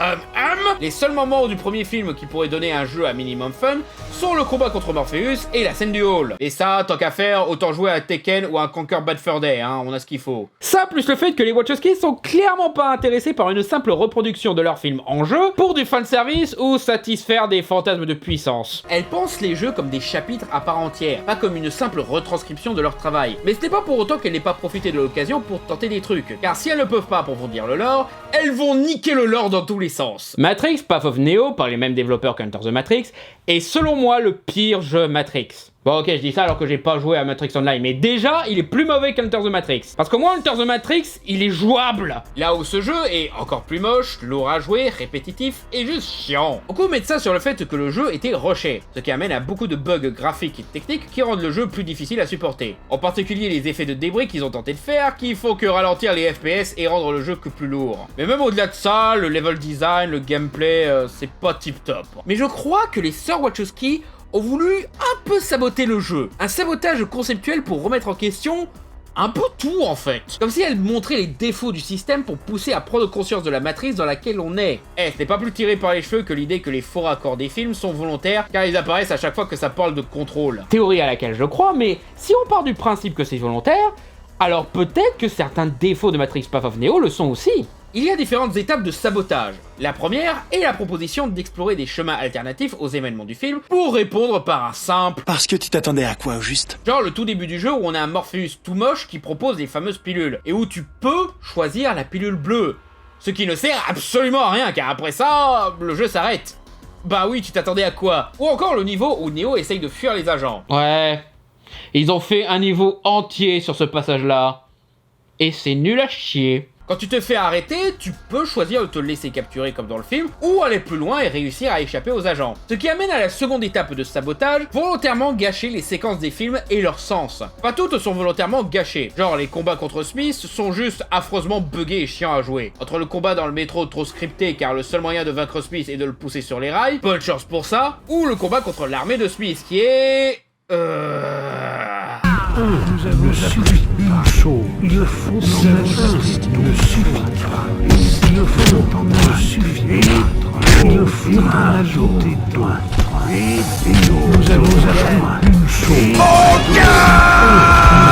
les seuls moments du premier film qui pourraient donner un jeu à minimum fun sont le combat contre Morpheus et la scène du hall. Et ça, tant qu'à faire, autant jouer à Tekken ou à Conquer Bad Fur Day, hein, on a ce qu'il faut. Ça, plus le fait que les Wachowski sont clairement pas intéressés par une simple reproduction de leur film en jeu pour du fanservice ou satisfaire des fantasmes de puissance. Elles pensent les jeux comme des chapitres à part entière, pas comme une simple retranscription de leur travail. Mais ce n'est pas pour autant qu'elles n'aient pas profité de l'occasion pour tenter des trucs, car si elles ne peuvent pas approfondir le lore, elles vont niquer le lore dans tous les sens. Matrix Path of Neo, par les mêmes développeurs qu'Enter the Matrix, est selon moi le pire jeu Matrix. Bon ok, je dis ça alors que j'ai pas joué à Matrix Online, mais déjà, il est plus mauvais qu'Enter the Matrix. Parce qu'au moins, Enter the Matrix, il est jouable. Là où ce jeu est encore plus moche, lourd à jouer, répétitif et juste chiant. Beaucoup mettent ça sur le fait que le jeu était rushé, ce qui amène à beaucoup de bugs graphiques et techniques qui rendent le jeu plus difficile à supporter. En particulier les effets de débris qu'ils ont tenté de faire, qui font que ralentir les FPS et rendre le jeu que plus lourd. Mais même au-delà de ça, le level design, le gameplay, c'est pas tip top. Mais je crois que les sœurs Wachowski ont voulu un peu saboter le jeu. Un sabotage conceptuel pour remettre en question un peu tout en fait. Comme si elles montraient les défauts du système pour pousser à prendre conscience de la matrice dans laquelle on est. Ce n'est pas plus tiré par les cheveux que l'idée que les faux raccords des films sont volontaires car ils apparaissent à chaque fois que ça parle de contrôle. Théorie à laquelle je crois, mais si on part du principe que c'est volontaire, alors peut-être que certains défauts de Matrix Path of Neo le sont aussi. Il y a différentes étapes de sabotage. La première est la proposition d'explorer des chemins alternatifs aux événements du film pour répondre par un simple « Parce que tu t'attendais à quoi au juste ?» Genre le tout début du jeu où on a un Morpheus tout moche qui propose les fameuses pilules, et où tu peux choisir la pilule bleue. Ce qui ne sert absolument à rien, car après ça, le jeu s'arrête. Bah oui, tu t'attendais à quoi? Ou encore le niveau où Neo essaye de fuir les agents. Ouais, ils ont fait un niveau entier sur ce passage-là. Et c'est nul à chier. Quand tu te fais arrêter, tu peux choisir de te laisser capturer comme dans le film, ou aller plus loin et réussir à échapper aux agents. Ce qui amène à la seconde étape de sabotage, volontairement gâcher les séquences des films et leur sens. Pas toutes sont volontairement gâchées, genre les combats contre Smith sont juste affreusement buggés et chiants à jouer. Entre le combat dans le métro trop scripté car le seul moyen de vaincre Smith est de le pousser sur les rails, bonne chance pour ça, ou le combat contre l'armée de Smith qui est... Nous avons subi une chose. Il faut nous suffira. Il faut en suffira. Il faut en ajouter d'autres. Et nous allons apprendre une chose.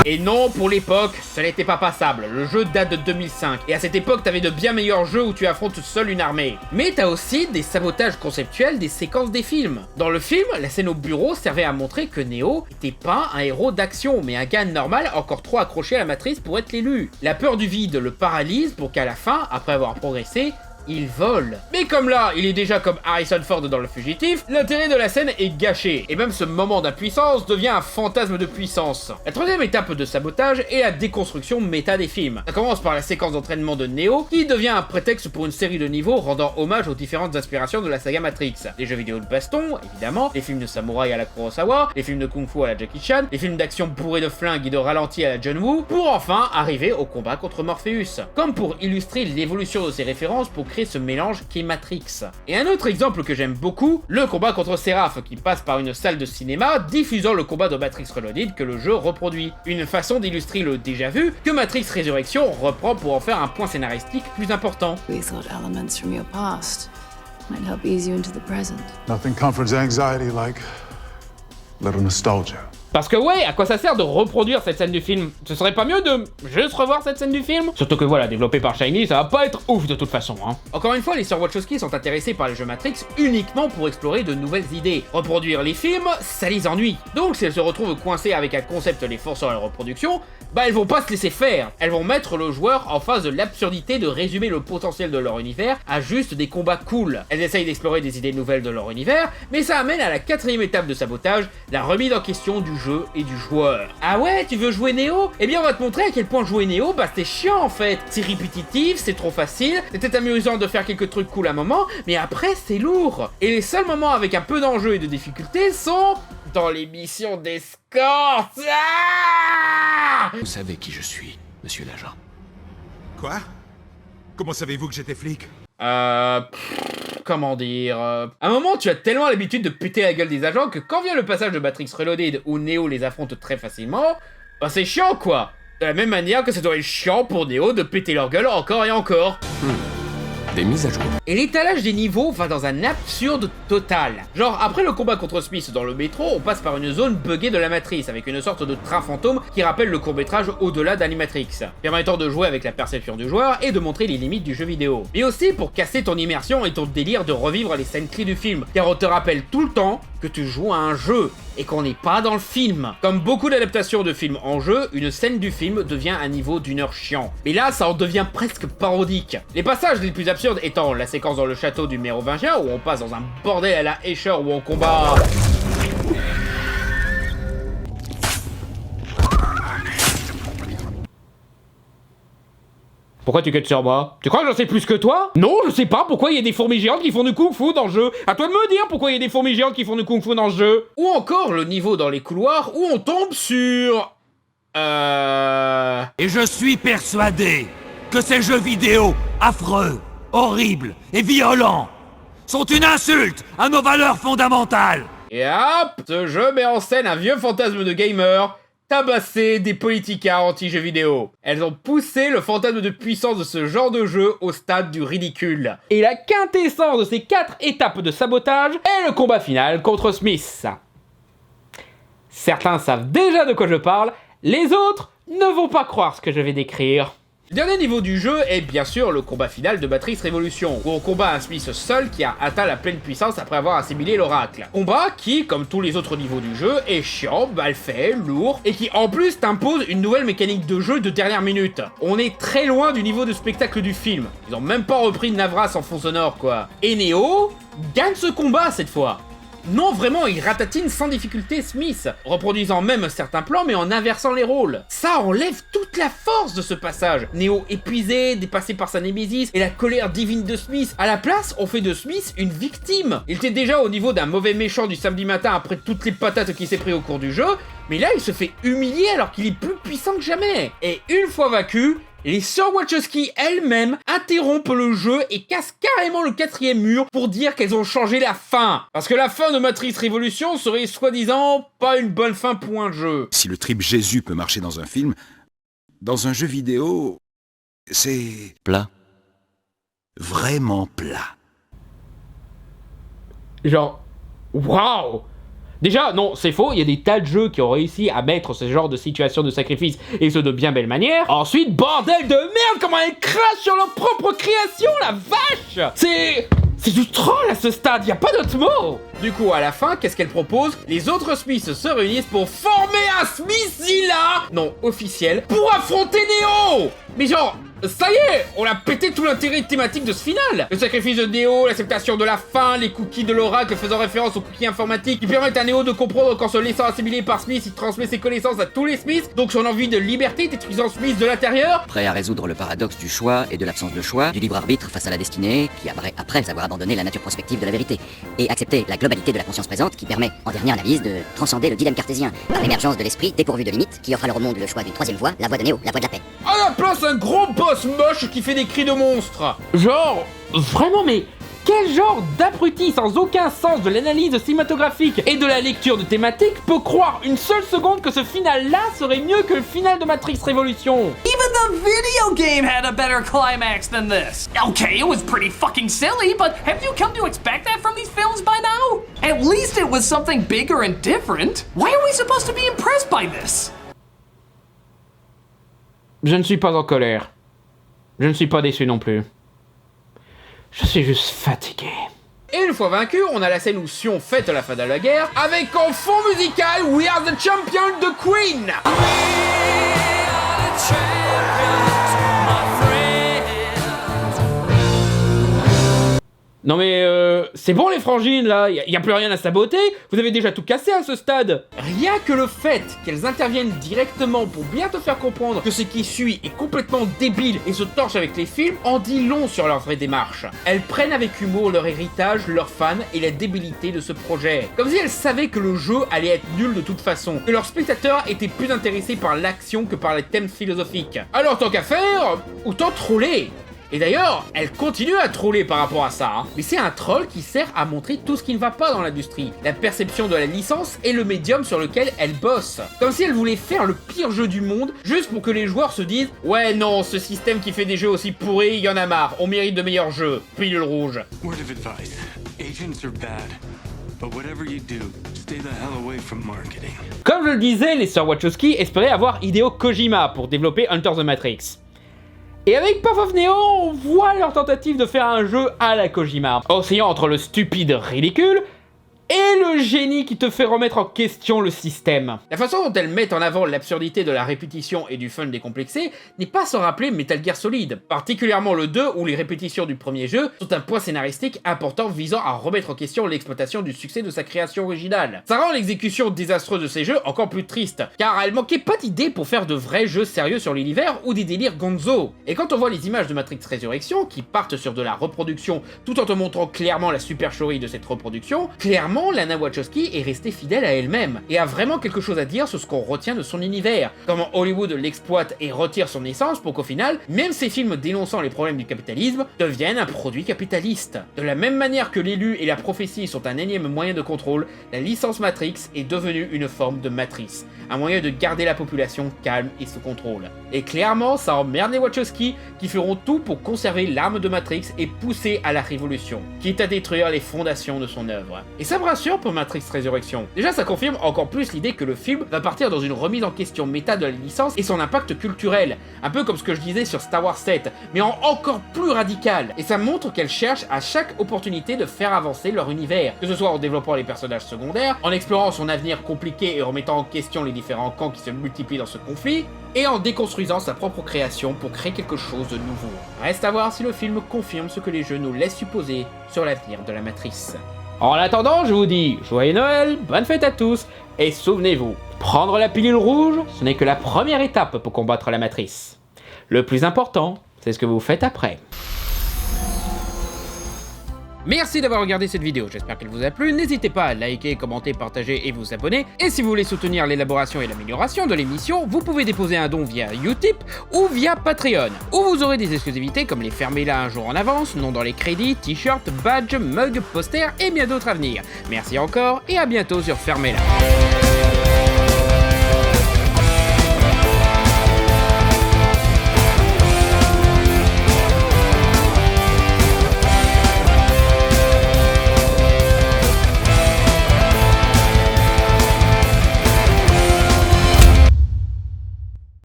Et non, pour l'époque, ça n'était pas passable. Le jeu date de 2005. Et à cette époque, t'avais de bien meilleurs jeux où tu affrontes seul une armée. Mais t'as aussi des sabotages conceptuels des séquences des films. Dans le film, la scène au bureau servait à montrer que Neo n'était pas un héros d'action, mais un gars normal encore trop accroché à la matrice pour être l'élu. La peur du vide le paralyse pour qu'à la fin, après avoir progressé, il vole. Mais comme là, il est déjà comme Harrison Ford dans Le Fugitif, l'intérêt de la scène est gâché, et même ce moment d'impuissance devient un fantasme de puissance. La troisième étape de sabotage est la déconstruction méta des films. Ça commence par la séquence d'entraînement de Neo, qui devient un prétexte pour une série de niveaux rendant hommage aux différentes inspirations de la saga Matrix. Les jeux vidéo de baston, évidemment, les films de samouraï à la Kurosawa, les films de kung-fu à la Jackie Chan, les films d'action bourrés de flingues et de ralentis à la John Woo, pour enfin arriver au combat contre Morpheus. Comme pour illustrer l'évolution de ces références pour créer ce mélange qu'est Matrix. Et un autre exemple que j'aime beaucoup, le combat contre Seraph qui passe par une salle de cinéma diffusant le combat de Matrix Reloaded que le jeu reproduit. Une façon d'illustrer le déjà vu que Matrix Résurrection reprend pour en faire un point scénaristique plus important. We thought elements from your past might help ease you into the present. Nothing comforts anxiety like little nostalgia. Parce que ouais, à quoi ça sert de reproduire cette scène du film? Ce serait pas mieux de juste revoir cette scène du film? Surtout que voilà, développé par Shiny, ça va pas être ouf de toute façon, hein. Encore une fois, les sœurs Wachowski sont intéressées par les jeux Matrix uniquement pour explorer de nouvelles idées. Reproduire les films, ça les ennuie. Donc si elles se retrouvent coincées avec un concept les forçant à la reproduction, bah elles vont pas se laisser faire. Elles vont mettre le joueur en face de l'absurdité de résumer le potentiel de leur univers à juste des combats cool. Elles essayent d'explorer des idées nouvelles de leur univers, mais ça amène à la quatrième étape de sabotage, la remise en question du jeu et du joueur. Ah ouais, tu veux jouer Neo? Eh bien on va te montrer à quel point jouer Neo, bah c'est chiant en fait. C'est répétitif, c'est trop facile, c'était amusant de faire quelques trucs cool à un moment, mais après c'est lourd. Et les seuls moments avec un peu d'enjeu et de difficulté sont dans les missions d'escorte. Ah! Vous savez qui je suis, monsieur l'agent. Quoi? Comment savez-vous que j'étais flic? Comment dire... À un moment, tu as tellement l'habitude de péter la gueule des agents que quand vient le passage de Matrix Reloaded où Neo les affronte très facilement, bah c'est chiant quoi. De la même manière que ça doit être chiant pour Neo de péter leur gueule encore et encore. Des mises à jour. Et l'étalage des niveaux va dans un absurde total. Genre, après le combat contre Smith dans le métro, on passe par une zone buggée de la matrice, avec une sorte de train fantôme qui rappelle le court-métrage Au-delà d'Animatrix, permettant de jouer avec la perception du joueur et de montrer les limites du jeu vidéo. Mais aussi pour casser ton immersion et ton délire de revivre les scènes clés du film, car on te rappelle tout le temps que tu joues à un jeu, et qu'on n'est pas dans le film. Comme beaucoup d'adaptations de films en jeu, une scène du film devient un niveau d'une heure chiant. Mais là, ça en devient presque parodique. Les passages les plus absurdes étant la séquence dans le château du Mérovingien, où on passe dans un bordel à la Escher où on combat... Pourquoi tu cuts sur moi? Tu crois que j'en sais plus que toi? Non, je sais pas pourquoi il y a des fourmis géantes qui font du kung-fu dans le jeu. À toi de me dire pourquoi il y a des fourmis géantes qui font du kung-fu dans ce jeu. Ou encore le niveau dans les couloirs où on tombe sur... Et je suis persuadé que ces jeux vidéo affreux, horribles et violents sont une insulte à nos valeurs fondamentales. Et hop, ce jeu met en scène un vieux fantasme de gamer, tabasser des politicas anti-jeux vidéo. Elles ont poussé le fantasme de puissance de ce genre de jeu au stade du ridicule. Et la quintessence de ces 4 étapes de sabotage est le combat final contre Smith. Certains savent déjà de quoi je parle, les autres ne vont pas croire ce que je vais décrire. Le dernier niveau du jeu est bien sûr le combat final de Matrix Revolution, où on combat un Smith seul qui a atteint la pleine puissance après avoir assimilé l'oracle. Combat qui, comme tous les autres niveaux du jeu, est chiant, mal fait, lourd, et qui en plus t'impose une nouvelle mécanique de jeu de dernière minute. On est très loin du niveau de spectacle du film. Ils ont même pas repris Navras en fond sonore quoi. Et Neo gagne ce combat cette fois. Non, vraiment, il ratatine sans difficulté Smith, reproduisant même certains plans mais en inversant les rôles. Ça enlève toute la force de ce passage. Neo épuisé, dépassé par sa némésis et la colère divine de Smith. À la place, on fait de Smith une victime. Il était déjà au niveau d'un mauvais méchant du samedi matin après toutes les patates qu'il s'est pris au cours du jeu, mais là il se fait humilier alors qu'il est plus puissant que jamais. Et une fois vaincu, les sœurs Wachowski elles-mêmes interrompent le jeu et cassent carrément le 4e mur pour dire qu'elles ont changé la fin. Parce que la fin de Matrix Revolution serait soi-disant pas une bonne fin pour un jeu. Si le trip Jésus peut marcher dans un film, dans un jeu vidéo, c'est... plat. Vraiment plat. Genre, waouh! Déjà, non, c'est faux, il y a des tas de jeux qui ont réussi à mettre ce genre de situation de sacrifice, et ce de bien belle manière. Ensuite, bordel de merde, comment elles crachent sur leur propre création, la vache! C'est du troll à ce stade, y a pas d'autre mot! Du coup, à la fin, qu'est-ce qu'elle propose? Les autres Smiths se réunissent pour former un Smithzilla, non officiel, pour affronter Neo! Mais genre... ça y est, on a pété tout l'intérêt thématique de ce final. Le sacrifice de Neo, l'acceptation de la fin, les cookies de l'oracle faisant référence aux cookies informatiques qui permettent à Neo de comprendre qu'en se laissant assimiler par Smith, il transmet ses connaissances à tous les Smiths, donc son envie de liberté détruisant Smith de l'intérieur. Prêt à résoudre le paradoxe du choix et de l'absence de choix, du libre arbitre face à la destinée, qui apparaît après avoir abandonné la nature prospective de la vérité, et accepter la globalité de la conscience présente qui permet, en dernière analyse, de transcender le dilemme cartésien, par l'émergence de l'esprit dépourvu de limites, qui offre alors au monde le choix d'une 3e voie, la voie de Neo, la voie de la paix. À la place, un gros boss moche qui fait des cris de monstre. Genre, vraiment, mais quel genre d'abruti sans aucun sens de l'analyse cinématographique et de la lecture de thématiques peut croire une seule seconde que ce final-là serait mieux que le final de Matrix Revolution? Even the video game had a better climax than this. Okay, it was pretty fucking silly, but have you come to expect that from these films by now? At least it was something bigger and different. Why are we supposed to be impressed by this? Je ne suis pas en colère. Je ne suis pas déçu non plus. Je suis juste fatigué. Et une fois vaincu, on a la scène où Sion fête la fin de la guerre, avec en fond musical We Are the Champion de Queen. We are the champions, my friend. Non mais c'est bon les frangines là, y a plus rien à saboter, vous avez déjà tout cassé à ce stade. Rien que le fait qu'elles interviennent directement pour bien te faire comprendre que ce qui suit est complètement débile et se torche avec les films en dit long sur leur vraie démarche. Elles prennent avec humour leur héritage, leurs fans et la débilité de ce projet. Comme si elles savaient que le jeu allait être nul de toute façon, que leurs spectateurs étaient plus intéressés par l'action que par les thèmes philosophiques. Alors tant qu'à faire, autant troller. Et d'ailleurs, elle continue à troller par rapport à ça, hein. Mais c'est un troll qui sert à montrer tout ce qui ne va pas dans l'industrie, la perception de la licence et le médium sur lequel elle bosse. Comme si elle voulait faire le pire jeu du monde, juste pour que les joueurs se disent « Ouais non, ce système qui fait des jeux aussi pourris, y en a marre, on mérite de meilleurs jeux. » Pilule rouge. Word of advice. Agents are bad. But whatever you do, stay the hell away from marketing. Comme je le disais, les sœurs Wachowski espéraient avoir Hideo Kojima pour développer Enter the Matrix. Et avec Path of Neo, on voit leur tentative de faire un jeu à la Kojima, oscillant entre le stupide ridicule et le génie qui te fait remettre en question le système. La façon dont elles mettent en avant l'absurdité de la répétition et du fun décomplexé n'est pas sans rappeler Metal Gear Solid, particulièrement le 2 où les répétitions du premier jeu sont un point scénaristique important visant à remettre en question l'exploitation du succès de sa création originale. Ça rend l'exécution désastreuse de ces jeux encore plus triste, car elle manquait pas d'idées pour faire de vrais jeux sérieux sur l'univers ou des délires gonzo. Et quand on voit les images de Matrix Résurrection qui partent sur de la reproduction tout en te montrant clairement la supercherie de cette reproduction, clairement Lana Wachowski est restée fidèle à elle-même et a vraiment quelque chose à dire sur ce qu'on retient de son univers, comment Hollywood l'exploite et retire son essence pour qu'au final, même ces films dénonçant les problèmes du capitalisme deviennent un produit capitaliste. De la même manière que l'élu et la prophétie sont un énième moyen de contrôle, la licence Matrix est devenue une forme de matrice, un moyen de garder la population calme et sous contrôle. Et clairement, ça emmerde les Wachowski qui feront tout pour conserver l'arme de Matrix et pousser à la révolution, quitte à détruire les fondations de son œuvre. Et ça me rassure pour Matrix Résurrection. Déjà, ça confirme encore plus l'idée que le film va partir dans une remise en question méta de la licence et son impact culturel, un peu comme ce que je disais sur Star Wars 7, mais en encore plus radical. Et ça montre qu'elle cherche à chaque opportunité de faire avancer leur univers, que ce soit en développant les personnages secondaires, en explorant son avenir compliqué et remettant en question les différents camps qui se multiplient dans ce conflit, et en déconstruisant sa propre création pour créer quelque chose de nouveau. Reste à voir si le film confirme ce que les jeux nous laissent supposer sur l'avenir de la matrice. En attendant, je vous dis joyeux Noël, bonne fête à tous, et souvenez-vous, prendre la pilule rouge, ce n'est que la première étape pour combattre la matrice. Le plus important, c'est ce que vous faites après. Merci d'avoir regardé cette vidéo, j'espère qu'elle vous a plu, n'hésitez pas à liker, commenter, partager et vous abonner, et si vous voulez soutenir l'élaboration et l'amélioration de l'émission, vous pouvez déposer un don via Utip ou via Patreon, où vous aurez des exclusivités comme les Fermez-la un jour en avance, nom dans les crédits, t-shirts, badges, mugs, posters et bien d'autres à venir. Merci encore et à bientôt sur Fermez-la.